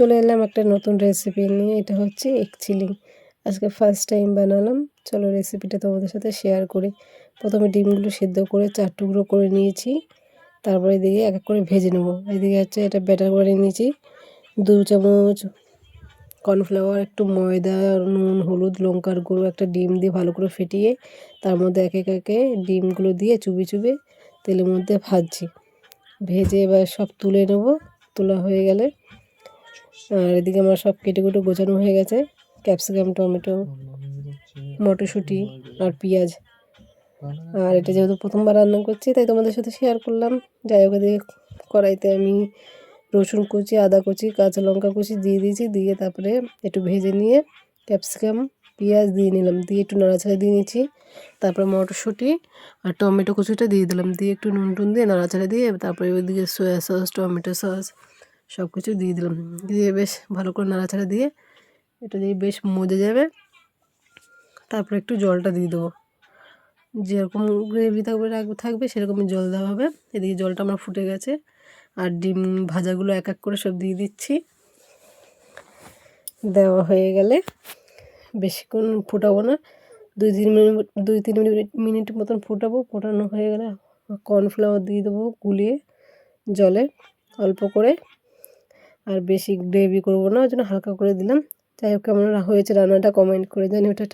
চলে এলাম একটা নতুন রেসিপি নিয়ে। এটা হচ্ছে এগ চিলি। আজকে ফার্স্ট টাইম বানালাম। চলো রেসিপিটা তোমাদের সাথে শেয়ার করি। প্রথমে ডিমগুলো সিদ্ধ করে 4 টুকরো করে নিয়েছি। তারপরে এদিকে এক এক করে ভেজে নেব। এদিকে হচ্ছে এটা ব্যাটার করে নিয়েছি। 2 চামচ কর্নফ্লাওয়ার, একটু ময়দা, নুন, হলুদ, লঙ্কার গুঁড়ো, একটা ডিম দিয়ে ভালো করে ফেটিয়ে তার মধ্যে একে ডিমগুলো দিয়ে চুবিয়ে তেলের মধ্যে ভাজছি। ভেজে এবার সব তুলে নেব। তোলা হয়ে গেলে আর এদিকে আমার সব কেটে গোছানো হয়ে গেছে। ক্যাপসিকাম, টমেটো, মটরশুঁটি আর পেঁয়াজ। আর এটা যেহেতু প্রথমবার রান্না করছি তাই তোমাদের সাথে শেয়ার করলাম। যাই হোক, এদিকে কড়াইতে আমি রসুন কুচি, আদা কুচি, কাঁচা লঙ্কা কুচি দিয়ে দিয়েছি। দিয়ে তারপরে একটু ভেজে নিয়ে ক্যাপসিকাম, পেঁয়াজ দিয়ে নিলাম। দিয়ে একটু নাড়াচাড়া দিয়ে নিচ্ছি। তারপরে মটরশুঁটি আর টমেটো কুচিটা দিয়ে দিলাম। দিয়ে একটু নুন দিয়ে নাড়াচাড়া দিয়ে তারপরে ওইদিকে সয়া সস, টমেটো সস সব কিছু দিয়ে দিলাম। দিয়ে বেশ ভালো করে নাড়াচাড়া দিয়ে এটা দিয়ে বেশ মজে যাবে। তারপরে একটু জলটা দিয়ে দেবো। যেরকম গ্রেভি থাকবে সেরকমই জল দেওয়া হবে। এদিকে জলটা আমার ফুটে গেছে আর ডিম ভাজাগুলো এক এক করে সব দিয়ে দিচ্ছি। দেওয়া হয়ে গেলে বেশিক্ষণ ফোটাবো না, 2-3 মিনিট মতন ফোটাবো। ফোটানো হয়ে গেলে কর্নফ্লাওয়ার দিয়ে দেবো গুলিয়ে জলে অল্প করে। আর বেশি গ্রেভি করবো না, ওই জন্য হালকা করে দিলাম। যাই হোক, কেমন হয়েছে রান্নাটা কমেন্ট করে জানি। ওটা